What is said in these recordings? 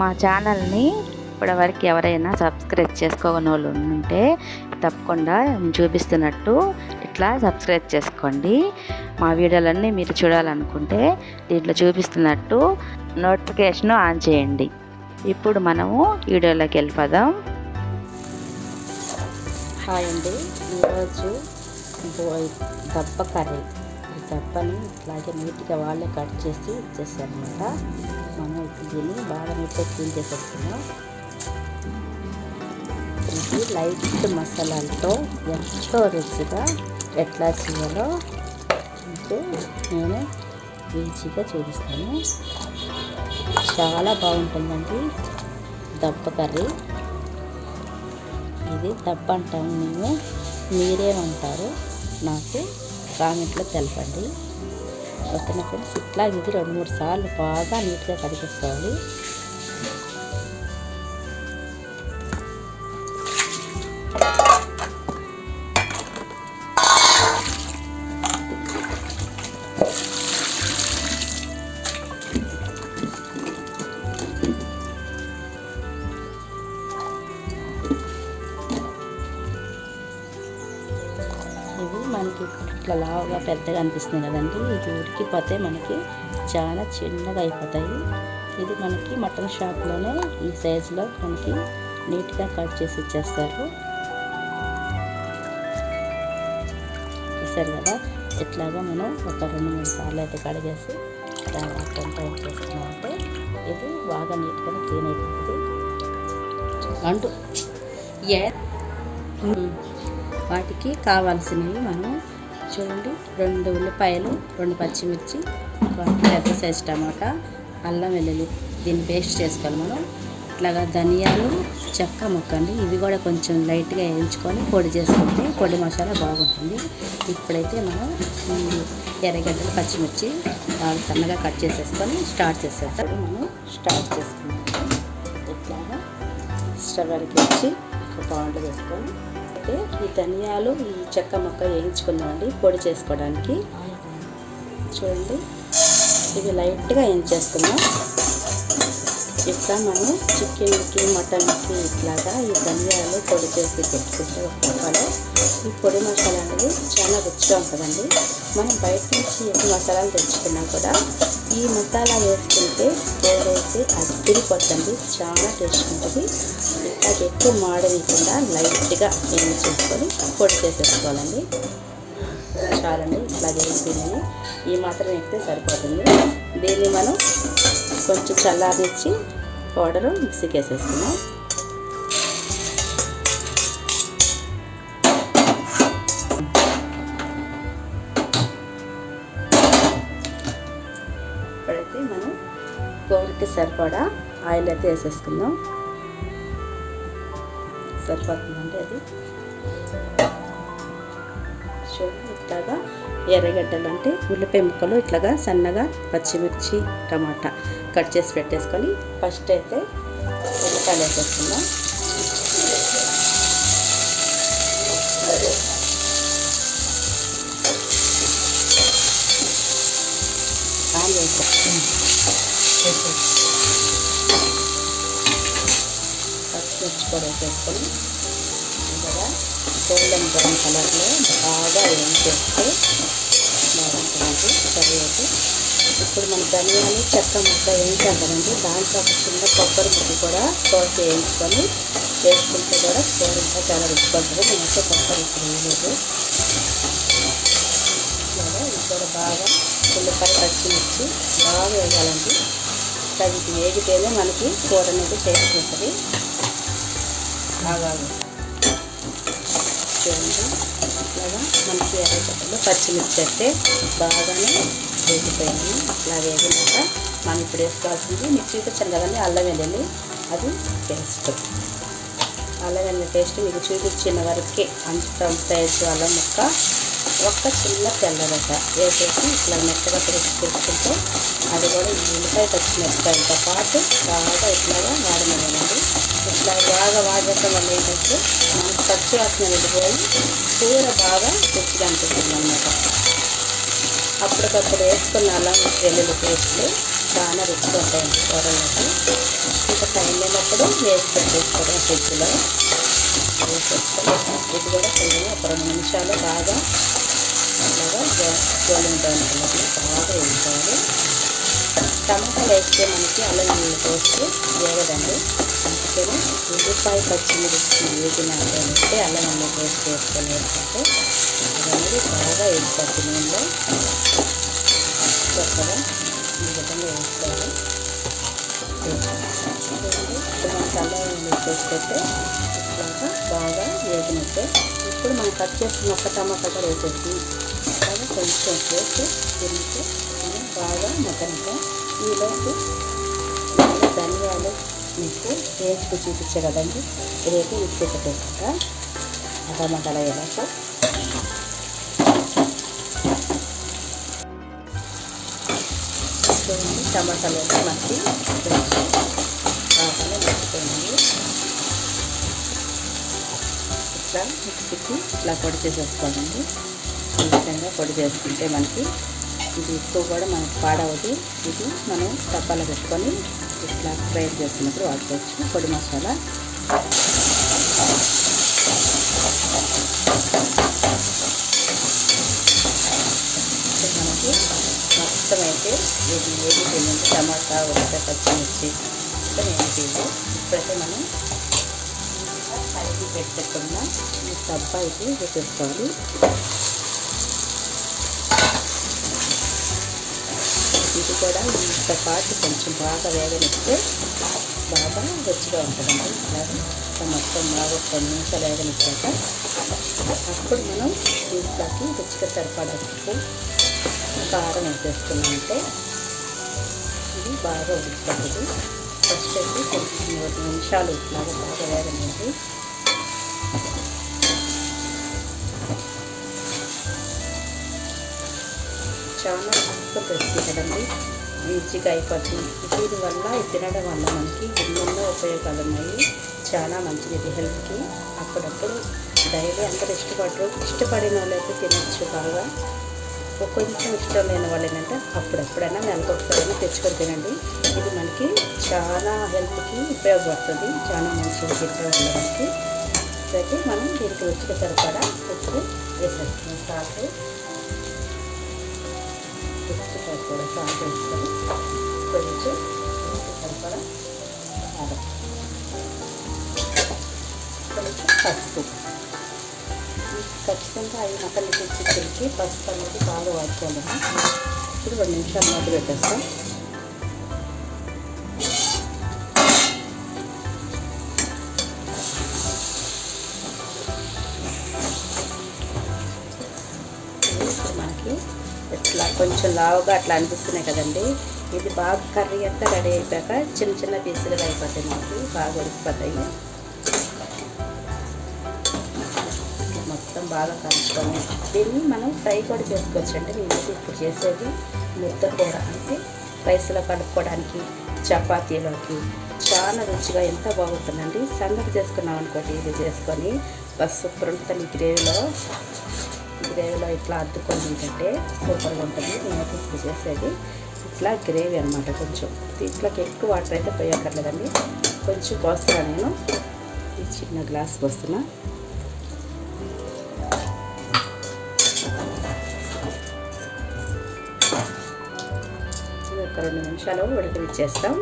మా ఛానల్ని ఇప్పటివరకు ఎవరైనా సబ్స్క్రైబ్ చేసుకోని వాళ్ళు ఉంటే తప్పకుండా చూపిస్తున్నట్టు ఇట్లా సబ్స్క్రైబ్ చేసుకోండి. మా వీడియోలన్నీ మీరు చూడాలనుకుంటే దీంట్లో చూపిస్తున్నట్టు నోటిఫికేషన్ ఆన్ చేయండి. ఇప్పుడు మనము వీడియోలోకి వెళ్ళిపోదాం. హాయ్ అండి, ఈరోజు దబ్బ కర్రీ. ఈ దబ్బని ఇట్లాగే నీట్గా వాళ్ళే కట్ చేసి ఇచ్చేసారనమాట. మనం ఇప్పుడు దీన్ని బాగా నీట్గా క్లీన్ చేసేస్తున్నాం. ఇది లైట్ మసాలాలతో ఎంతో రుచిగా ఎట్లా చేయాలో అంటే నేను ఈజీగా చూపిస్తాను. చాలా బాగుంటుందండి దబ్బ కర్రీ. ఇది దబ్బ అంటాము మేము, మీరేమంటారు నాకు కామెంట్లో తెలపండి. ఓకేనా ఫ్రెండ్స్, ఇట్లా ఇది 2-3 సార్లు బాగా నీట్గా కడిగేసుకోవాలి. ఇవి మనకి ఇట్లా లావుగా పెద్దగా అనిపిస్తుంది కదండి, ఇది ఉడికిపోతే మనకి చాలా చిన్నగా అయిపోతాయి. ఇది మనకి మటన్ షాప్లోనే ఈ సైజులో మనకి నీట్గా కట్ చేసి ఇచ్చేస్తారు. చూసారు కదా, ఇట్లాగా మనం ఒక 2-3 సార్లు అయితే కడిగేసి దాన్ని కొంత చేసుకున్నామంటే ఇది బాగా నీట్గా క్లీన్ అయిపోతుంది. అంటూ వాటికి కావాల్సినవి మనం చూడండి, 2 ఉల్లిపాయలు, 2 పచ్చిమిర్చి, 1 పెద్ద సైజ్ టమాటా, అల్లం వెల్లుల్లి దీన్ని పేస్ట్ చేసుకోవాలి మనం. ఇట్లాగా ధనియాలు, చెక్క ముక్క అండి, ఇవి కూడా కొంచెం లైట్గా వేయించుకొని పొడి చేసుకుంటే పొడి మసాలా బాగుంటుంది. ఇప్పుడైతే మనం ఎర్రగడ్డలు, పచ్చిమిర్చి బాగా సన్నగా కట్ చేసేసుకొని స్టార్ట్ చేసేస్తాం. మనం స్టార్ట్ చేసుకుంటాం. ఇట్లాగా స్టవ్ వెలిగించి ఒక పాండ్లు వేసుకొని ఈ ధనియాలు, ఈ చెక్క ముక్క వేయించుకుందామండి పొడి చేసుకోవడానికి. చూడండి, ఇవి లైట్గా వేయించేసుకుందాం. ఇట్లా మనం చికెన్కి, మటన్కి ఇట్లాగా ఈ ధనియాలు పొడి చేసి పెట్టుకుంటే ఒక డబ్బాలో ఈ పొడి మసాలా అనేది చాలా రుచిగా ఉంటుందండి. మనం బయట నుంచి ఎన్ని మసాలాలు తెచ్చుకున్నా కూడా ఈ మసాలా వేసుకుంటే కూరైతే అద్దరిపోతుంది, చాలా టేస్ట్ ఉంటుంది. అది ఎక్కువ మాడవేయకుండా లైట్గా వేయించేసుకొని పొడి చేసేసుకోవాలండి. చాలండి, ఇట్లా వేసినవి ఈ మాత్రం వేస్తే సరిపోతుంది. దీన్ని మనం కొంచెం చల్లారించి పౌడరు మిక్సీకి వేసేసుకున్నాం. ఇప్పుడైతే మనం కూరకి సరిపడా ఆయిల్ అయితే వేసేసుకుందాం. సరిపోతుందండి అది. చూడండి, ఇట్లాగా ఎర్రగడ్డలు అంటే ఉల్లిపాయ ముక్కలు ఇట్లాగా సన్నగా, పచ్చిమిర్చి, టమాటా కట్ చేసి పెట్టేసుకొని ఫస్ట్ అయితే ఉల్లిపాయలు వేసేసుకుందాం. పచ్చిమిర్చి కూడా వేసేసుకొని కదా గోల్డెన్ బ్రౌన్ కలర్లో బాగా వేయించేస్తే బాగుంటుందండి కర్రీ అయితే. ఇప్పుడు మన ధనియాలు, చెక్క ముక్క వేయించాం కదండి, దాంట్లో ఒక చిన్న కొబ్బరి ముక్క కూడా కోసి వేయించుకొని వేసుకుంటే కూడా కూర ఇంకా చాలా రుచిగా ఉంటుంది. నేనైతే కొబ్బరి ఇప్పుడు వేయలేదు. ఇలాగా ఇది కూడా బాగా ఉల్లిపాయ, పచ్చిమిర్చి బాగా వేయాలండి. అది వేగితేనే మనకి కూర అనేది టేస్ట్ ఉంటుంది. బాగా చూడండి, ఇట్లాగా మనకి ఎర్రగడ్డలు, పచ్చిమిర్చి అయితే బాగానే వేగిపోయింది. ఇట్లా వేగినాక మనం ఇప్పుడు వేసుకోవాల్సింది మీకు చూపించాను కదండి అల్లం వెల్లుల్లి, అది పేస్ట్. అల్లం వెల్లుల్లి పేస్ట్ మీకు చూపించిన వరకే అంత సైజు అల్లం ముక్క, ఒక్క చిన్న తెల్లగడ్డ వేసేసి ఇట్లా మెత్తగా పెట్టుకుంటే అది కూడా ఈ ఉల్లిపాయ, పచ్చిమిరపకాయలతో పాటు బాగా ఇట్లాగా వాడమేనండి. ఇట్లా బాగా వాడటం వల్ల ఏంటంటే మనకు పచ్చి వాసన వెళ్ళిపోయి కూర బాగా రుచిగా అనిపిస్తుంది అన్నమాట. అప్పటికప్పుడు వేసుకున్న అల్లం వెల్లుల్లి పేస్ట్ చాలా రుచిగా ఉంటాయండి కూరలోకి. ఇంకా టైం లేనప్పుడు వేసి పెట్టేసుకోవడం ఫ్రిడ్జ్లో వేసేసుకొని ఇది కూడా కొంచెం ఒక 2 నిమిషాలు బాగా అలాగా గోల్డెన్ బ్రౌన్ కలర్లో బాగా వేసుకోవాలి. టమాటాలు వేస్తే మనకి అల్లం నీళ్ళు పేస్ట్ వేగదండి. అందుకని ఉల్లిపాయ పచ్చిమిర్చి వేగినాకంటే అల్లం నీళ్ళు పేస్ట్ వేసుకొని వేసుకుంటే అనేది బాగా వేసుకోవాలి. నూనెలో చక్కగా ఈ విధంగా వేసుకోవాలి. ఇప్పుడు మనకి అల్లం నీళ్ళు పేస్ట్ అయితే ఇట్లాగా బాగా వేగినట్టే. ఇప్పుడు మనం కట్ చేసుకున్న ఒక్క టమాటా కూడా వేసేసి బాగా కొంచెం సేపు తిరిగితే బాగా మగ్గనిగా ఈలోపు ధనియాలు మీకు వేసుకు చూపించే కదండి. ఇదైతే ఇసుక పెట్టేసుకుంటా టమాటాలు వేయాక చూడండి. టమాటాలు అయితే మనకి బాగానే మగ్గిపోయింది. ఇట్లా మిక్సీకి ఇట్లా పొడి చేసేసుకోండి. ఈ విధంగా పొడి చేసుకుంటే మనకి ఇది ఎక్కువ కూడా మనకు పాడవదు. ఇది మనం డబ్బాలో పెట్టుకొని ఇట్లా ఫ్రై చేసుకున్నప్పుడు వాడుకోవచ్చు. పొడి మసాలా మనకి మొత్తం అయితే ఇది వేగిపోయింది. టమాటా ఉల్లిపాయ పచ్చిమిర్చి మొత్తం వేగిపోయింది. ఇప్పుడైతే మనం కలిపి పెట్టకుండా ఈ డబ్బా అయితే వేసేసుకోవాలి. ఇది కూడా ఇంత పాటు కొంచెం బాగా వేగనిస్తే బాగా రుచిగా ఉంటుందండి. ఇలాగా మొత్తం బాగా 10 నిమిషాలు వేగనిచ్చాక అప్పుడు మనం దీంట్లోకి రుచిగా సరిపడా ఉప్పు కారం వేసేసుకున్నామంటే ఇది బాగా ఉడికిపోతుంది. ఫస్ట్ అయితే కొంచెం 2 నిమిషాలు ఇట్లాగా బాగా వేగనివ్వండి. చాలా తక్కువ రెసిపీ కదండి, ఈజీగా అయిపోతుంది. దీనివల్ల తినడం వల్ల మనకి ఎన్నెన్నో ఉపయోగాలు ఉన్నాయి. చాలా మంచిది ఇది హెల్త్కి. అప్పుడప్పుడు డైలీ అందరూ ఇష్టపడిన వాళ్ళైతే తినచ్చు బాగా. కొంచెం ఇష్టం లేని వాళ్ళు ఏంటంటే అప్పుడెప్పుడైనా నెలకొకసారైనా తెచ్చుకొని తినండి. ఇది మనకి చాలా హెల్త్కి ఉపయోగపడుతుంది. చాలా మంచిది తింటే వాళ్ళకి. అయితే మనం దీనికి రుచికి సరిపడా ఉప్పు వేసేస్తున్నాం. సాల్ట్ కూడా సాల్ట్ వేసుకొని కొంచెం సరిపడా కారం, కొంచెం పసుపు. ఖచ్చితంగా 5 మటన్లు చికెన్కి పసుపు అనేది బాగా వాడుకోవాలి. ఇప్పుడు 2 నిమిషాలు మూత పెట్టేస్తాం. మనకి ఇట్లా కొంచెం లావుగా అట్లా అనిపిస్తున్నాయి కదండి. ఇది బాగా కర్రీ అంతా రెడీ అయిపోయాక చిన్న చిన్న పీసులుగా అయిపోతాయి. మనకి బాగా ఉడికిపోతాయి. మొత్తం బాగా కలుపుకొని దీన్ని మనం ఫ్రై కూడా చేసుకోవచ్చు అండి. నేను ఇప్పుడు చేసేది ముద్ద కూర అంటే రైస్లో కలుపుకోవడానికి, చపాతీలోకి చాలా రుచిగా ఎంత బాగుంటుందండి. సంగటి చేసుకున్నాం అనుకోండి, ఇది చేసుకొని బస్ సూపర్ ఉంటుంది. గ్రేవీలో ఇట్లా అద్దుకొని తింటే సూపర్గా ఉంటుంది. నేనైతే ఇప్పుడు చేసేది ఇట్లా గ్రేవీ అనమాట. కొంచెం దీంట్లోకి ఎక్కువ వాటర్ అయితే పోయక్కర్లేదండి. కొంచెం పోస్తున్నా నేను. ఈ చిన్న గ్లాస్ పోస్తున్నా. ఒక 2 నిమిషాలు ఉడకనిచ్చేస్తాం.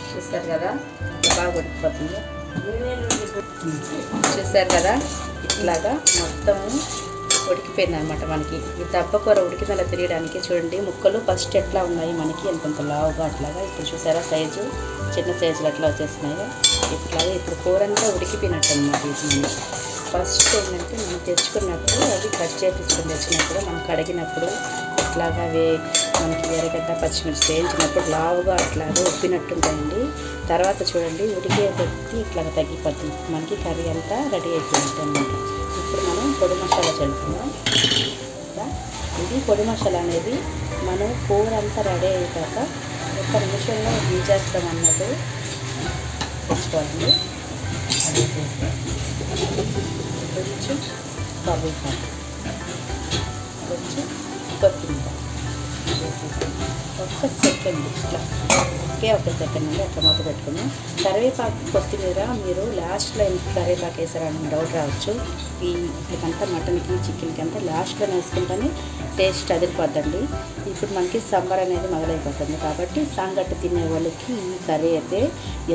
చూస్తారు కదా బాగా ఉడికిపోతుంది. చూస్తారు కదా ఇట్లాగా మొత్తము ఉడికిపోయింది అనమాట. మనకి ఈ దబ్బకూర ఉడికిందలా తెలియడానికి చూడండి ముక్కలు ఫస్ట్ ఎట్లా ఉన్నాయి మనకి ఎంతంత లావుగా అట్లాగా. ఇప్పుడు చూసారా సైజు చిన్న సైజులు అట్లా వచ్చేస్తున్నాయి. ఇట్లాగా ఇప్పుడు కూర అంతా ఉడికిపోయినట్టు అనమాట. ఇది మనకి ఫస్ట్ ఏంటంటే మనం తెచ్చుకున్నప్పుడు అవి కట్ చేయించుకొని తెచ్చినప్పుడు మనం కడిగినప్పుడు ఇట్లాగా మనకి ఎర్రగడ్డ పచ్చిమిర్చి వేయించినప్పుడు లావుగా అట్లాగా ఉప్పినట్టుంటాయండి. తర్వాత చూడండి ఉడికే కొద్ది ఇట్లా తగ్గిపోతుంది. మనకి కర్రీ అంతా రెడీ అయిపోయింది అన్నమాట. ఇప్పుడు మనం పొడి మసాలా చల్లుకుందాం. ఇది పొడి మసాలా అనేది మనం కూర అంతా రెడీ అయ్యాక 1 నిమిషంలో చేస్తాం అన్నట్టు తెచ్చుకోవాలండి. కొంచెం కరివేపాకు కొంచెం కొత్తిమీర వేసేసి ఒక్క సెకండ్ ఇట్లా ఒక సెకండ్ నుండి అట్లా మూత పెట్టుకున్నాం. కరివేపాకు కొత్తిమీర మీరు లాస్ట్లో ఎందుకు కరివేపాకు వేసారని డౌట్ రావచ్చు. వీటికంతా మటన్కి చికెన్కి అంతా లాస్ట్లో వేసుకుంటేనే టేస్ట్ అదిరిపోద్దండి. ఇప్పుడు మనకి సంబర్ అనేది మొదలైపోతుంది కాబట్టి సంగటి తినే వాళ్ళకి ఈ కర్రీ అయితే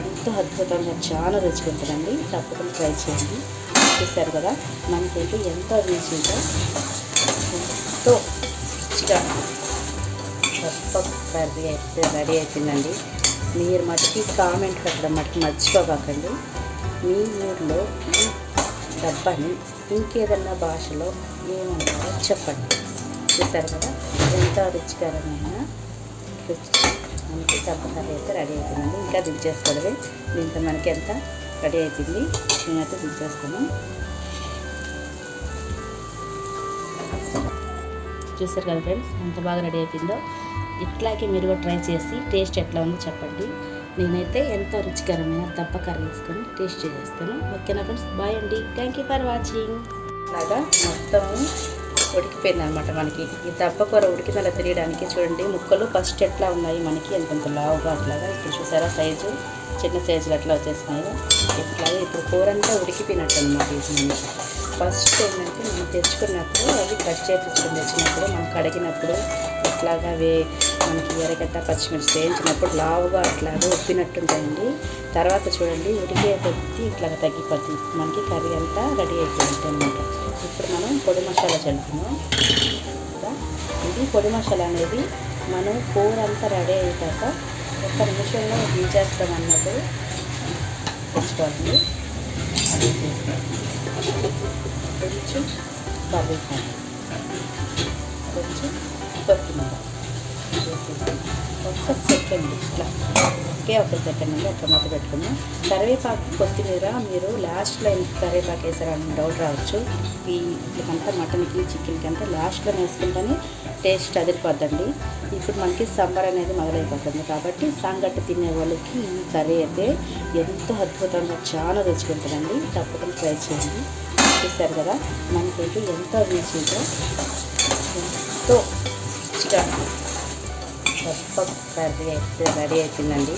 ఎంతో అద్భుతంగా చాలా రుచిగా ఉంటుందండి. తప్పకుండా ట్రై చేయండి. చూస్తారు కదా మనకైతే ఎంతో రుచిగా ఎంతో రుచిగా కర్రీ అయితే రెడీ అవుతుందండి. మీరు మటుకి కామెంట్ పెట్టడం మటుకు మర్చిపోకండి. మీ ఊర్లో ఈ డబ్బాని ఇంకేదన్నా భాషలో ఏమంటారో చెప్పండి. చూస్తారు కదా ఎంతో రుచికరమైన మనకి డబ్బా కర్రీ అయితే రెడీ అవుతుందండి. ఇంకా దించేసుకోవడమే. దీంతో మనకి ఎంత రెడీ అవుతుంది. నేనైతే దించేస్తాను. చూస్తారు కదా ఫ్రెండ్స్ ఎంత బాగా రెడీ అయిపోయిందో. ఇట్లాగే మీరు కూడా ట్రై చేసి టేస్ట్ ఎట్లా ఉందో చెప్పండి. నేనైతే ఎంతో రుచికరమైన దబ్బ కర్రీ వేసుకొని టేస్ట్ చేస్తాను. ఓకేనా ఫ్రెండ్స్, బాయ్ అండి. Thank you for watching. అలాగా మొత్తం ఉడికిపోయింది అనమాట. మనకి ఈ దబ్బ కూర ఉడికిందలా తెలియడానికి చూడండి ముక్కలు ఫస్ట్ ఎట్లా ఉన్నాయి మనకి ఎంతంత లావుగా అట్లాగా. ఇప్పుడు చూసారా సైజు చిన్న సైజులు ఎట్లా వచ్చేసినాయో ఇట్లాగే. ఇప్పుడు కూర అంతా ఉడికిపోయినట్టు అనమాట. ఇది మనకి ఫస్ట్ ఏంటంటే మనం తెచ్చుకున్నప్పుడు అవి కట్ చేయించుకొని తెచ్చినప్పుడు మనం కడిగినప్పుడు ఇట్లాగా మనకి ఎర్రగడ్డ పచ్చిమిర్చి వేయించినప్పుడు లావుగా అట్లాగా ఉప్పినట్టుంటాయండి. తర్వాత చూడండి ఉడికే కొద్దీ ఇట్లాగా తగ్గిపోద్ది. మనకి కర్రీ అంతా రెడీ అయిపోయింది అనమాట. ఇప్పుడు మనం పొడి మసాలా చల్లుతున్నాం కదా. ఇది పొడి మసాలా అనేది మనం కూర అంతా రెడీ అయ్యాక ఒక్క నిమిషంలో దించేస్తాం అన్నట్టు తెచ్చుకోవాలి. కొంచెం కరివేపాకు కొంచెం కొత్తిమీర వేసేసి ఒక్క సెకండ్ ఇట్లా ఒక సెకండ్ నుండి అట్లా మూత పెట్టుకున్నాం. కరివేపాకు కొత్తిమీర మీరు లాస్ట్లో ఎందుకు కరివేపాకు వేసారని డౌట్ రావచ్చు. వీటికంతా మటన్కి చికెన్కి అంతా లాస్ట్లో వేసుకుంటేనే టేస్ట్ అదిరిపోద్దండి. ఇప్పుడు మనకి సంబర్ అనేది మొదలైపోతుంది కాబట్టి సంగటి తినే వాళ్ళకి ఈ కర్రీ అయితే ఎంతో అద్భుతంగా చాలా రుచిగా ఉంటుందండి. తప్పకుండా ట్రై చేయండి. చూస్తారు కదా మనకైతే ఎంతో రుచిగా ఎంతో రుచిగా కర్రీ అయితే రెడీ అవుతుందండి.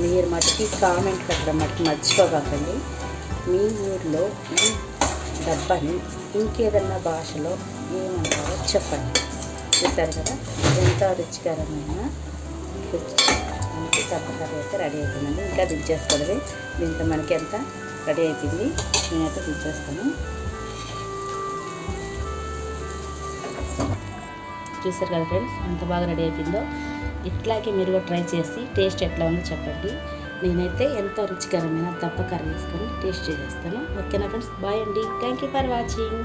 మీరు మటుకి కామెంట్ పెట్టడం మటుకు మర్చిపోకండి. మీ ఊర్లో ఈ డబ్బాని ఇంకేదన్నా భాషలో ఏమంటారో చెప్పండి. చూస్తారు కదా ఎంతో రుచికరమైన మనకి డబ్బా కర్రీ అయితే రెడీ అవుతుందండి. ఇంకా దించేసుకోవడమే. దీంతో మనకి ఎంత రెడీ అవుతుంది. నేనైతే దించేస్తాను. చూస్తారు కదా ఫ్రెండ్స్ ఎంత బాగా రెడీ అయిపోయిందో. ఇట్లాగే మీరు కూడా ట్రై చేసి టేస్ట్ ఎట్లా ఉందో చెప్పండి. నేనైతే ఎంతో రుచికరమైన దబ్బ కర్రీ వేసుకొని టేస్ట్ చేసేస్తాను. ఓకేనా ఫ్రెండ్స్, బాయ్ అండి. Thank you for watching.